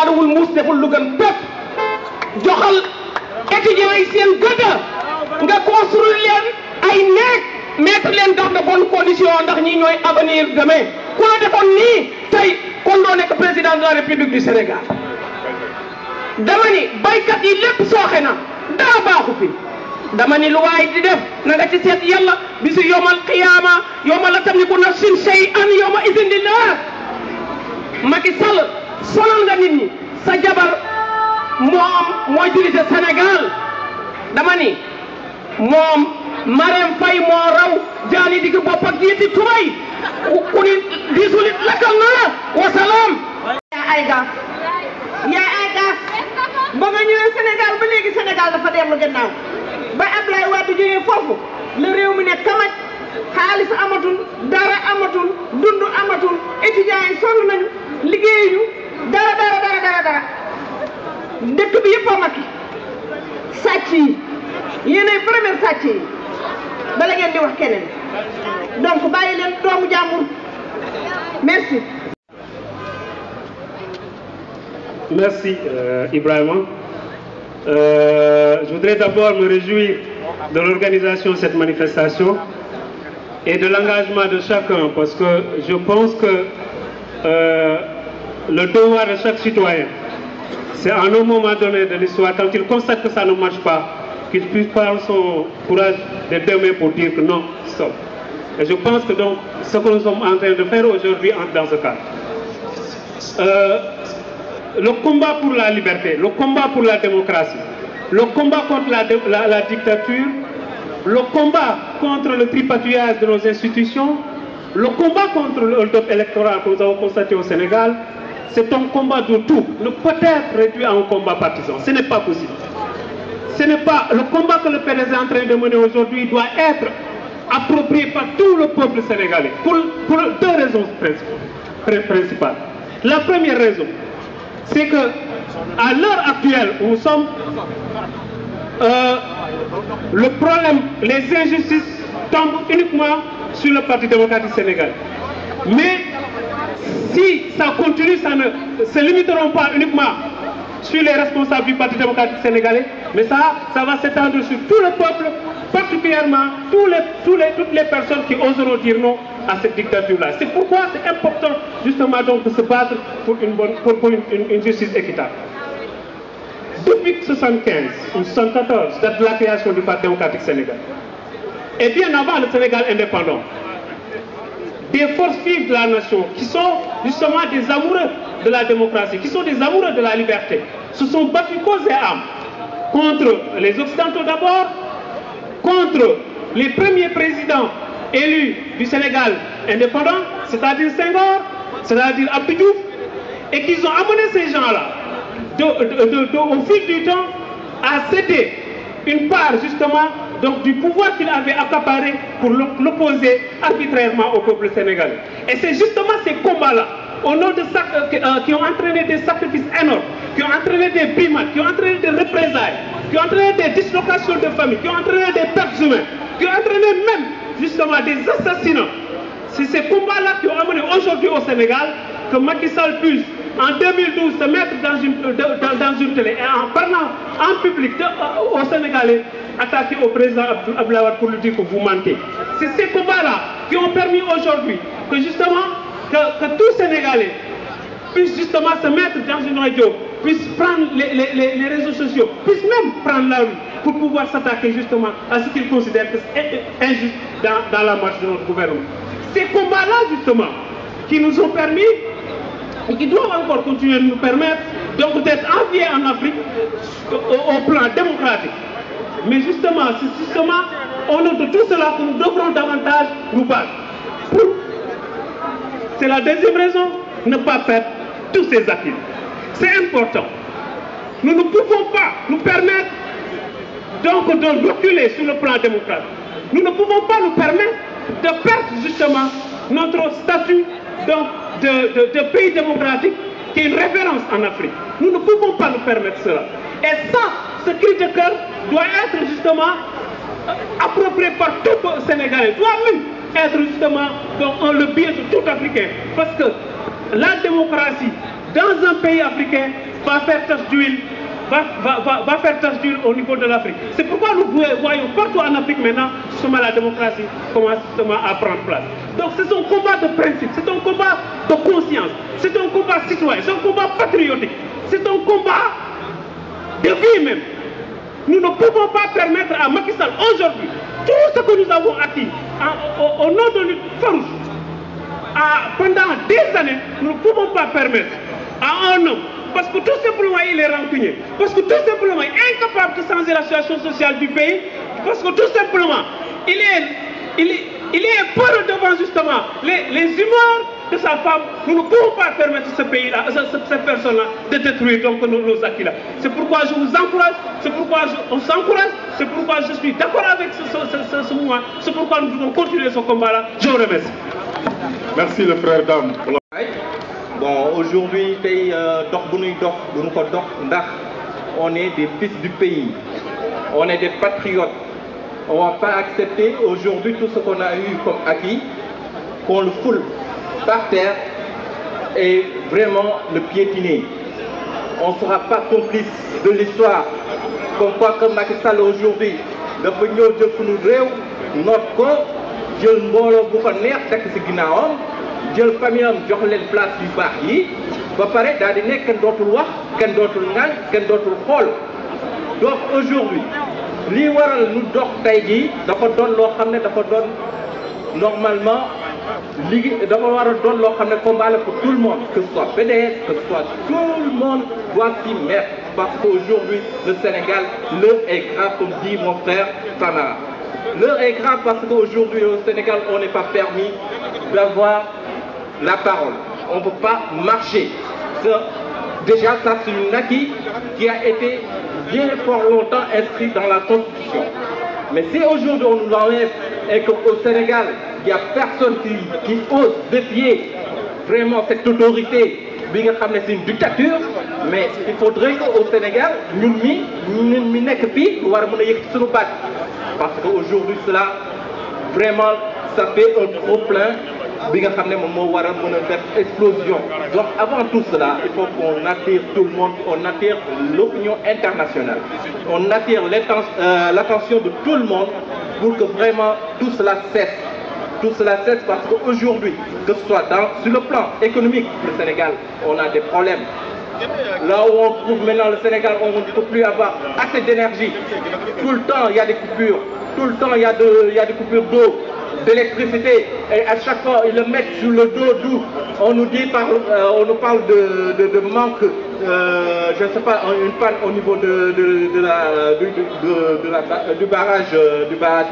jaaruwul muus deful lu gën pépp joxal étudiants yi seen gëdd nga construire leen ay néeg mettre leen dans de bonnes conditions ndax ñi ñooy avenir demain ku la defoon nii tey kon doo nekk président de la République du Sénégal dama ni baykat yi lépp sooxe na dara baaxu fi dama ni lu waay di def na nga ci seet yàlla bisu yowmal qiyaama yowma la tamliku nafsun shay'an yowma idin lillah Macky Sall sonal nga nit ñi sa jabar mooy diriger Sénégal dama ni moom Marème Faye moo raw jaani digg bopp ak jiiti tubay ku ni diisulit lakkal na la wasalaam yaa ay gaaf ba nga ñëwee Sénégal ba léegi Sénégal dafa dellu gannaaw ba Ablaye Wade jógee foofu la réew mi ne kamaj xaalis amatul dara amatul dund amatul étudiants yi sonn nañu liggéeyuñu dara dëkk bi yëpp a makki sàcc yi yéenay première sàcc yi bala ngeen di wax keneen donc bàyyi leen doomu jàmbur merci. Merci Ibrahima. Je voudrais d'abord me réjouir de l'organisation de cette manifestation et de l'engagement de chacun parce que je pense que le devoir de chaque citoyen, c'est à un moment donné de l'histoire, quand il constate que ça ne marche pas, qu'il puisse prendre son courage de demain pour dire que non, stop. Et je pense que donc ce que nous sommes en train de faire aujourd'hui entre dans ce cadre. Le combat pour la liberté, le combat pour la démocratie, le combat contre la dictature, le combat contre le tripatouillage de nos institutions, le combat contre le hold-up électoral que nous avons constaté au Sénégal, c'est un combat de tout, ne peut être réduit à un combat partisan. Ce n'est pas possible. Ce n'est pas le combat que le PDS est en train de mener aujourd'hui doit être approprié par tout le peuple sénégalais pour deux raisons principales. La première raison, c'est que à l'heure actuelle où nous sommes, le problème, les injustices tombent uniquement sur le Parti démocratique sénégalais. Mais si ça continue, ça ne se limiteront pas uniquement sur les responsables du Parti démocratique sénégalais, mais ça va s'étendre sur tout le peuple, particulièrement toutes les personnes qui oseront dire non à cette dictature-là. C'est pourquoi c'est important justement donc de se battre pour une justice équitable. Depuis 1975 ou 1974, date de la création du Parti démocratique sénégalais, et bien avant le Sénégal indépendant, des forces vives de la nation qui sont justement des amoureux de la démocratie, qui sont des amoureux de la liberté, se sont battus corps et âme contre les Occidentaux d'abord, contre les premiers présidents élus du Sénégal indépendant, c'est-à-dire Senghor, c'est-à-dire Abdou Diouf, et qu'ils ont amené ces gens-là, au fil du temps, à céder une part justement donc, du pouvoir qu'il avait accaparé pour l'opposer arbitrairement au peuple sénégalais. Et c'est justement ces combats-là, au nom de ça, qui ont entraîné des sacrifices énormes, qui ont entraîné des brimades, qui ont entraîné des représailles, qui ont entraîné des dislocations de familles, qui ont entraîné des pertes humaines, qui ont entraîné même justement des assassinats. C'est ces combats-là qui ont amené aujourd'hui au Sénégal que Macky Sall puisse en 2012 se mettre dans une télé et en parlant en public au Sénégalais attaquer au président Abdoulaye Wade pour lui dire que vous mentez. C'est ces combats-là qui ont permis aujourd'hui que justement que tout Sénégalais puisse justement se mettre dans une radio, puisse prendre les réseaux sociaux, puisse même prendre la rue pour pouvoir s'attaquer justement à ce qu'ils considèrent que c'est injuste dans la marche de notre gouvernement. Ces combats-là justement qui nous ont permis et qui doivent encore continuer de nous permettre donc d'être enviés en Afrique au plan démocratique. Mais justement, c'est justement au nom de tout cela que nous devrons davantage nous battre. C'est la deuxième raison, ne pas perdre tous ces acquis. C'est important. Nous ne pouvons pas nous permettre donc de reculer sur le plan démocratique. Nous ne pouvons pas nous permettre de perdre justement notre statut de pays démocratique qui est une référence en Afrique. Nous ne pouvons pas nous permettre cela. Et ça, ce cri de cœur doit être justement approprié par tout Sénégalais, doit même être justement dans le bien de tout Africain. Parce que la démocratie dans un pays africain, va faire tache d'huile, va faire tache d'huile au niveau de l'Afrique. C'est pourquoi nous voyons partout en Afrique maintenant, justement, la démocratie commence justement à prendre place. Donc c'est un combat de principe, c'est un combat de conscience, c'est un combat citoyen, c'est un combat patriotique, c'est un combat de vie même. Nous ne pouvons pas permettre à Macky Sall aujourd'hui, tout ce que nous avons acquis au nom de lutte farouche, pendant des années, nous ne pouvons pas permettre à un homme, parce que tout simplement il est rancunier, parce que tout simplement il est incapable de changer la situation sociale du pays, parce que tout simplement il est peur devant justement les humeurs de sa femme. Nous ne pouvons pas permettre ce pays-là, cette personne-là, de détruire donc nos acquis-là. C'est pourquoi je vous encourage, c'est pourquoi on s'encourage, c'est pourquoi je suis d'accord avec ce mouvement, c'est pourquoi nous devons continuer ce combat-là. Je vous remercie. Merci le frère Dame. Bon, aujourd'hui, on est des fils du pays, on est des patriotes. On ne va pas accepter aujourd'hui tout ce qu'on a eu comme acquis, qu'on le foule par terre et vraiment le piétiner. On ne sera pas complice de l'histoire. Comme quoi que Macky Sall aujourd'hui, dafa ñëw jël suñu réew noot ko jël mbooloo bu ko neex tekk ci ginnaawam jël famille am jox leen place yu baax yi ba pare daal di nekk kenn dootul wax kenn dootul ngaan kenn dootul xool. Donc aujourd'hui lii waral nu dox tey jii dafa doon loo xam ne dafa doon normalement dafa war a doon loo xam ne combat la pour tout le monde, que ce soit PDS, que ce soit tout le monde doit s'y mettre, parce qu'aujourd'hui le Sénégal, l'heure est grave comme dit mon frère Tamara. L'heure est grave parce qu'aujourd'hui au Sénégal on n'est pas permis d'avoir la parole, on ne peut pas marcher. Déjà ça c'est un acquis qui a été bien fort longtemps inscrit dans la Constitution. Mais si aujourd'hui on nous l'enlève et qu'au Sénégal, il n'y a personne qui ose défier vraiment cette autorité, c'est une dictature, mais il faudrait qu'au Sénégal, nous parce qu'aujourd'hui cela, vraiment, ça fait un trop plein. Explosion. Donc avant tout cela, il faut qu'on attire tout le monde, on attire l'opinion internationale, on attire l'attention de tout le monde pour que vraiment tout cela cesse. Tout cela cesse parce qu'aujourd'hui, que ce soit sur le plan économique, le Sénégal, on a des problèmes. Là où on trouve maintenant le Sénégal, on ne peut plus avoir assez d'énergie. Tout le temps, il y a des coupures. Tout le temps, il y a des coupures d'eau, d'électricité, et à chaque fois ils le mettent sur le dos d'où on nous dit on nous parle de manque, je ne sais pas, une panne au niveau du barrage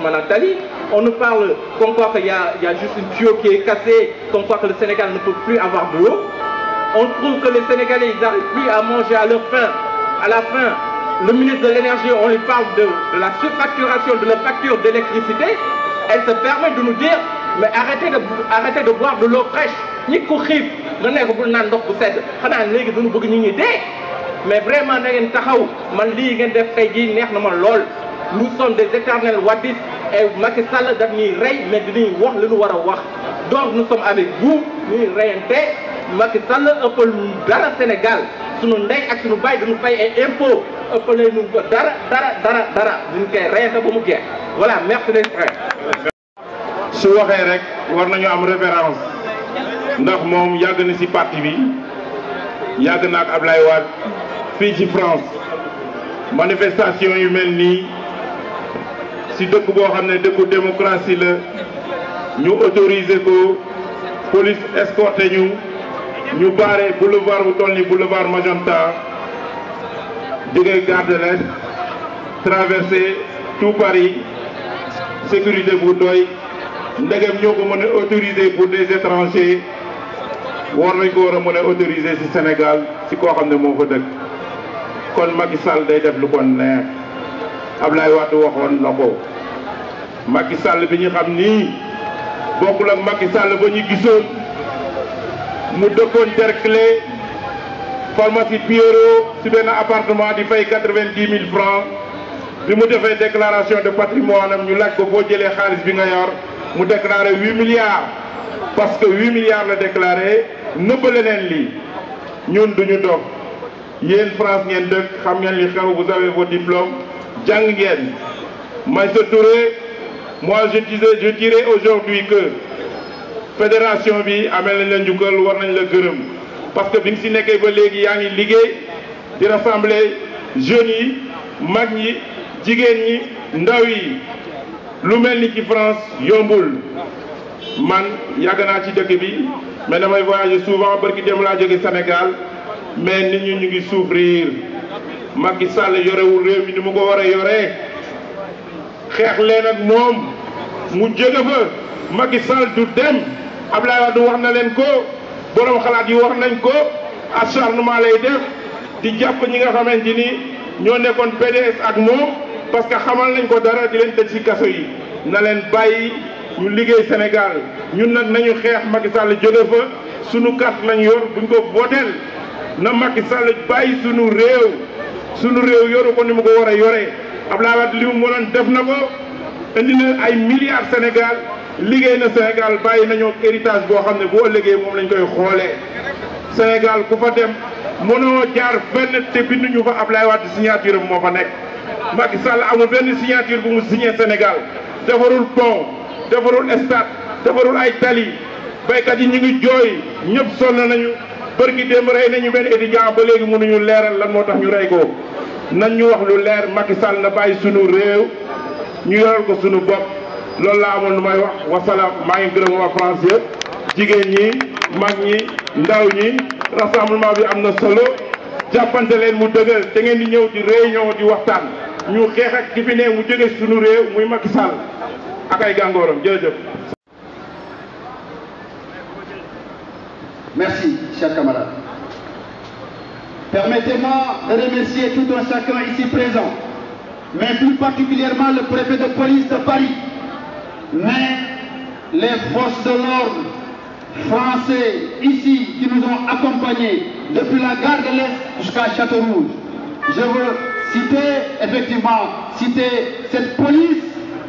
Manantali. On nous parle comme quoi qu'il y a juste une tuyau qui est cassée, comme quoi que le Sénégal ne peut plus avoir de l'eau. On trouve que les Sénégalais ils n'arrivent plus à manger à leur faim. À la fin, le ministre de l'énergie, on lui parle de la surfacturation de la facture d'électricité. Elle se permet de nous dire, mais arrêtez de boire de l'eau fraîche. Ni ko xif, nga nek bu nan ndox bu sedd. Xana légui duñu bëgg ñi dé. Mais vraiment na ngeen taxaw, man li ngeen def tay ji neex na ma lool. Nous sommes des éternels wadistes et Macky Sall daf ñuy rey mais dañuy wax li ñu wara wax. Donc nous sommes avec vous, ñuy reyante. Macky Sall ëppal dara Sénégal. Sunu ndey ak sunu bay dañu fay ay impôts. Ëppalé ñu dara. Ñu koy reyante ba mu jeex. Voilà, merci les frères. su waxee rek war nañu am référence ndax moom yàgg na ci parti bi yàgg na ak Ablaye Wade fii ci France manifestation yu mel nii ci dëkk boo xam ne dëkku démocratie la ñu autoriser ko police escorté ñu barré boulevard bu toll ni boulevard Magenta jóge Gare de l'Est traversé tout Paris sécurité bu doy ndegem ñoo ko mën a autoriser pour des étrangers war nañ ko war a mën a autoriser ci Sénégal ci koo xam ne moo fa dëkk kon Macky Sall day def lu ko neex Ablaye Wade waxoon na ko Macky Sall bi ñu xam nii bokkul ak Macky Sall ba ñu gisoon mu dëkkoon Derklé pharmacie Pierrot ci benn appartement di fay 90 000 francs bi mu defee déclaration de patrimoine am ñu laaj ko boo jëlee xaalis bi nga yor mu déclaré 8 milliards parce que 8 milliards la déclaré nëbbale leen lii ñun duñu dof yéen France ngeen dëkk xam ngeen li xew, vous avez vos diplômes jàng ngeen. Maïssa Touré, moi je dirais aujourd'hui que fédération bi amel nañ la njukkal war nañ la gërëm parce que bi nga si nekkee ba léegi yaa ngi liggéey di rassembler jeunes yi mag ñi jigéen ñi ndaw yi lu mel ni ci France yombul man yàgg naa ci dëkk bi mais damay voyager souvent barki dem laa jóge Sénégal mais nit ñi ñu ngi souffrir Macky Sall yorewul réew mi ni mu ko war a yoree xeex leen ak moom mu jóge fa Macky Sall du dem Abdoulaye Wade wax na leen ko borom xalaat yi wax nañ ko acharnement lay def di jàpp ñi nga xamante ni ñoo nekkoon PDS ak moom parce que xamal nañ ko dara di leen tëj ci kaso yi na leen bàyyi ñu liggéey Sénégal ñun nag nañu xeex Macky Sall jóge fa sunu carte lañ yor buñ ko booteel na Macky Sall bàyyi sunu réew yoru ko ni mu ko war a yoree Abdoulaye Wade li mu mënoon def na ko indi na ay milliards Sénégal liggéey na Sénégal bàyyi nañoo héritage boo xam ne boo ëllëgee moom lañ koy xoolee Sénégal ku fa dem mënoo jaar fenn te binduñu fa Abdoulaye Wade signature moo fa nekk Macky Sall amul benn signature bu mu signé Sénégal defarul pont defarul stade defarul ay tali baykat yi ñu ngi jooy ñëpp sonn nañu bërki démb rey nañu benn étudiant ba léegi mënuñu leeral lan moo tax ñu rey ko nañ ñu wax lu leer Macky Sall na bàyyi sunu réew ñu yoral ko sunu bopp loolu laa amoon lu may wax wasalaam maa ngi gërëm waa France yëpp jigéen ñi mag ñi ndaw ñi rassemblement bi am na solo jàppante leen mu dëgër te ngeen di ñëw di réunion di waxtaan ñu xeex ak ki fi ne mu jóge sunu réew muy Macky Sall ak ay gàngooram jërëjëf. Merci, chers camarades. Permettez-moi de remercier tout un chacun ici présent, mais plus particulièrement le préfet de police de Paris, mais les forces de l'ordre français ici qui nous ont accompagnés depuis la gare de l'Est jusqu'à Château-Rouge. Je veux citer cette police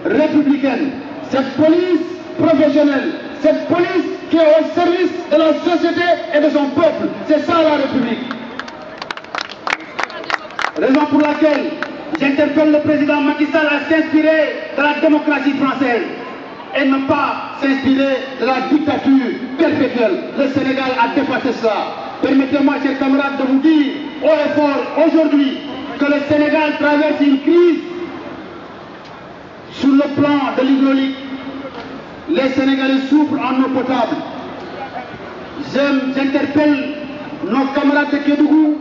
républicaine, cette police professionnelle, cette police qui est au service de la société et de son peuple. C'est ça la République. Raison pour laquelle j'interpelle le président Macky Sall à s'inspirer de la démocratie française et ne pas s'inspirer de la dictature perpétuelle. Le Sénégal a dépassé cela. Permettez-moi, chers camarades, de vous dire haut et fort aujourd'hui que le Sénégal traverse une crise sur le plan de l'hydraulique. Les Sénégalais souffrent en eau potable. J'interpelle nos camarades de Kédougou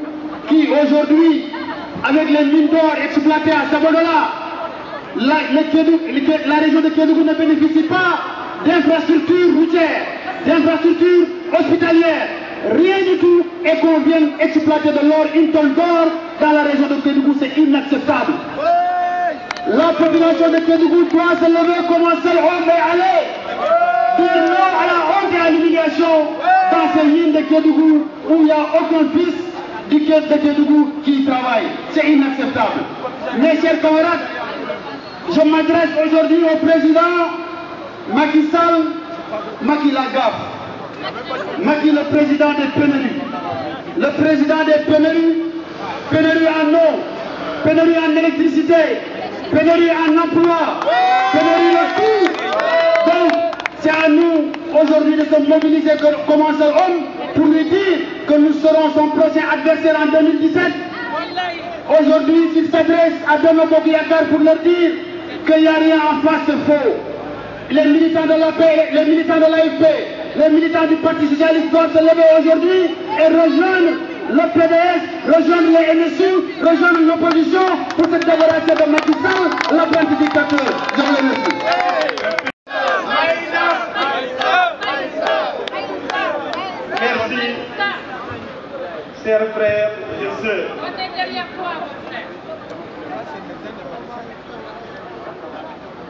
qui aujourd'hui, avec les mines d'or exploitées à Sabodala, la région de Kédougou ne bénéficie pas d'infrastructures routières, d'infrastructures hospitalières, rien du tout, et qu'on vienne exploiter de l'or, une tonne d'or dans la région de Kédougou, c'est inacceptable. La population de Kédougou doit se lever comme un seul homme et aller dire non à la honte et à l'humiliation dans ces mines de Kédougou où il n'y a aucun fils du de Kédougou qui y travaille. C'est inacceptable. Mes chers camarades, je m'adresse aujourd'hui au président Macky Sall, Macky Lagaffe, Macky le président des pénuries. Le président des pénuries, pénurie en eau, pénurie en électricité, pénurie en emploi, pénurie de tout. Donc, c'est à nous aujourd'hui de se mobiliser comme un seul homme pour lui dire que nous serons son prochain adversaire en 2017. Aujourd'hui, s'il s'adresse à Benno Bokk Yakaar pour leur dire qu'il n'y a rien en face de faux. Les militants de l'AP, les militants de l'AFP, les militants du Parti Socialiste doivent se lever aujourd'hui et rejoindre le PDS, rejoindre les NSU, rejoindre l'opposition pour se débarrasser de Macky Sall, l'apprenti dictateur. Je vous remercie. Merci, chers frères et sœurs.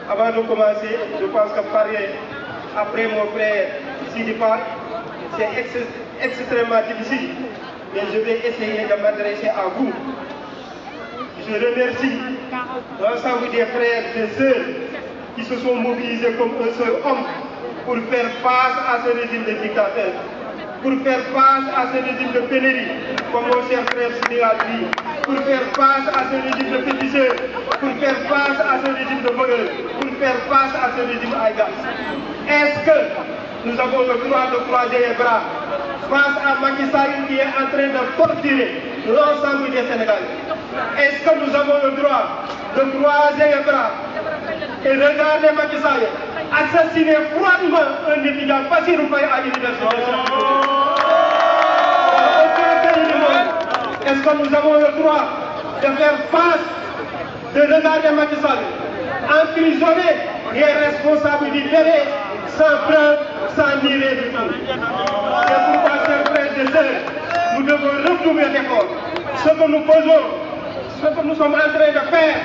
Avant de commencer, je pense que parler après mon frère Sidi Fall, c'est extrêmement difficile, mais je vais essayer de m'adresser à vous. Je remercie l'ensemble des frères et sœurs qui se sont mobilisés comme un seul homme pour faire face à ce régime de dictateur, pour faire face à ce régime de pénurie, comme mon cher frère Sidi a dit, pour faire face à ce régime de féticheurs, pour faire face à ce régime de voleurs, pour faire face à ce régime Aïda. Est-ce que nous avons le droit de croiser les bras face à Macky Sall qui est en train de torturer l'ensemble des Sénégalais? Est-ce que nous avons le droit de croiser les bras et regarder Macky Sall assassiner froidement un étudiant Bassirou Faye à l'université de Cheikh Anta? Est-ce que nous avons le droit de faire face, de regarder Macky Sall emprisonner les responsables du délai sans preuve, sans nier du tout? C'est pourquoi, chers frères et sœurs, nous devons redoubler d'efforts. Ce que nous faisons, ce que nous sommes en train de faire,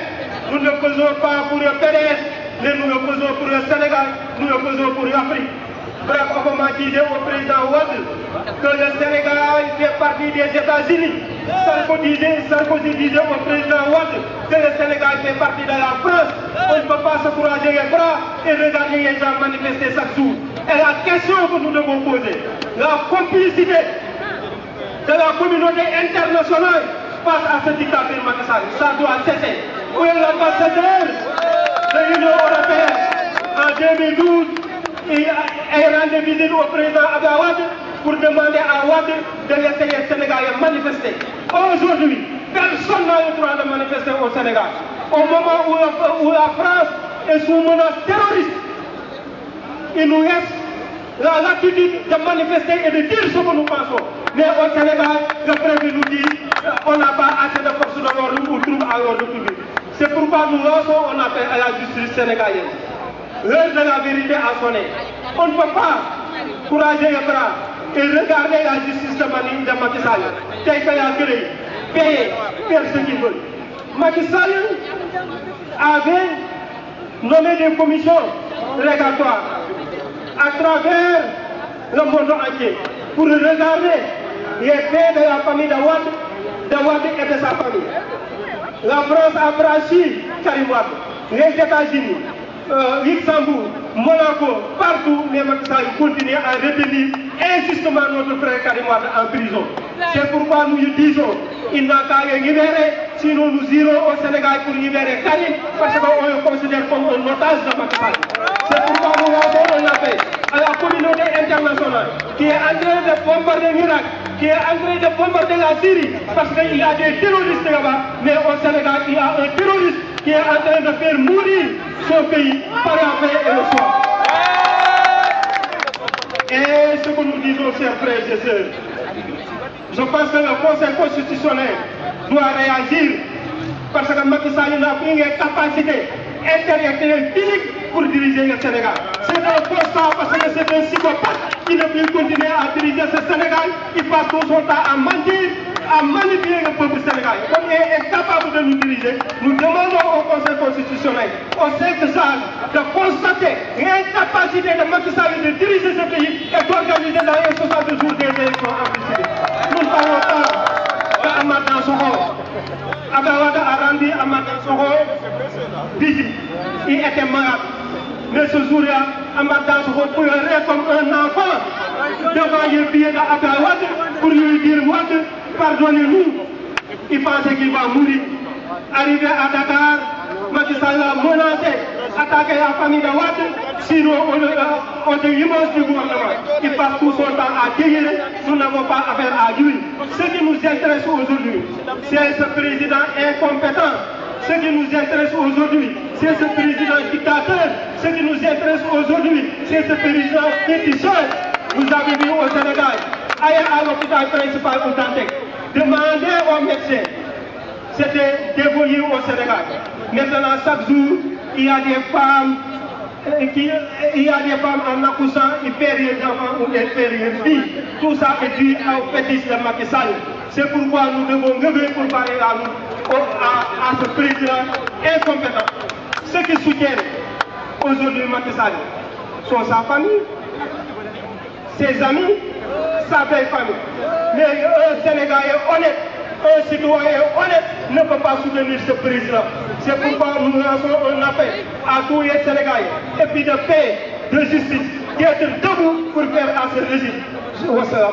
nous ne le faisons pas pour le PDS, mais nous le faisons pour le Sénégal, nous le faisons pour l'Afrique. Bref, Obama disait au président Wade que le Sénégal fait partie des États-Unis. Sarkozy disait au président Wade que le Sénégal fait partie de la France. On ne peut pas se croiser les bras et regarder les gens manifester chaque jour. Et la question que nous devons poser, la complicité de la communauté internationale face à ce dictateur Macky Sall, ça doit cesser. Où est l'ambassadeur de l'Union européenne en 2012 et rendu visite au président Abdoulaye Wade pour demander à Wade de laisser les Sénégalais manifester. Aujourd'hui, personne n'a le droit de manifester au Sénégal. Au moment où la France est sous menace terroriste, il nous reste la latitude de manifester et de dire ce que nous pensons. Mais au Sénégal, le président nous dit qu'on n'a pas assez de force de l'ordre ou trouble à l'ordre public. C'est pourquoi nous lançons un appel à la justice sénégalaise. L'heure de la vérité a sonné. On ne peut pas courager les bras et regarder la justice de Macky Sall, tel qu'il a créé, payer, faire ce qu'il veut. Macky Sall avait nommé des commissions régatoires à travers le monde entier pour regarder les faits de la famille de Wade et de sa famille. La France a franchi Karim Wade, les États-Unis, Luxembourg, Monaco, partout, mais Macky Sall continue à retenir injustement notre frère Karim Wade en prison. C'est pourquoi nous lui disons, il n'a qu'à les libérer, sinon nous irons au Sénégal pour libérer Karim, parce qu'on le considère comme un otage de Macky Sall. C'est pourquoi nous lançons un appel à la communauté internationale qui est en train de bombarder l'Irak, qui est en train de bombarder la Syrie, parce qu'il y a des terroristes là-bas, mais au Sénégal, il y a un terroriste qui est en train de faire mourir son pays par la paix et le soir. Et ce que nous disons, chers frères et sœurs, je pense que le Conseil constitutionnel doit réagir parce que Macky Sall n'a plus les capacités intellectuelles physiques pour diriger le Sénégal. C'est un constat parce que c'est un psychopathe qui ne peut continuer à diriger ce Sénégal. Il passe tout son temps à mentir, à manipuler le peuple sénégalais. Comme il est incapable de nous diriger, nous demandons au Conseil constitutionnel, au 5 salles, de constater l'incapacité de Macky Sall de diriger ce pays et d'organiser dans les 60 jours des élections anticipées. Nous ne parlons pas d'Amad Dansokho. Abdoulaye Wade a rendu Amad Dansokho visite. Il était malade. Mais ce jour-là, Amad Dansokho pleurait comme un enfant devant les billets d'Abdoulaye Wade pour lui dire Wade, pardonnez-nous. Il pensait qu'il va mourir. Arrivé à Dakar, Macky Sall a menacé, attaqué la famille de Wade, sinon on l'immense du gouvernement. Il passe tout son temps à délirer, nous n'avons pas affaire à lui. Ce qui nous intéresse aujourd'hui, c'est ce président incompétent. Ce qui nous intéresse aujourd'hui, c'est ce président dictateur. Ce qui nous intéresse aujourd'hui, c'est ce président féticheur. Vous avez vu au Sénégal, allez à l'hôpital principal au Dantec, demandez aux médecins. C'était dévoyé au Sénégal. Maintenant, chaque jour, il y a des femmes en accouchant, ils perdent les enfants ou ils perdent les filles. Tout ça est dû au fétiche de Macky Sall. C'est pourquoi nous devons lever pour parler à ce président incompétent. Ceux qui soutiennent aujourd'hui Macky Sall sont sa famille, ses amis, sa belle famille. Mais un Sénégalais honnête, un citoyen honnête ne peut pas soutenir ce président. C'est pourquoi nous lançons un appel à tous les Sénégalais, et puis de paix, de justice, d'être debout pour faire à ce régime. Wassalam.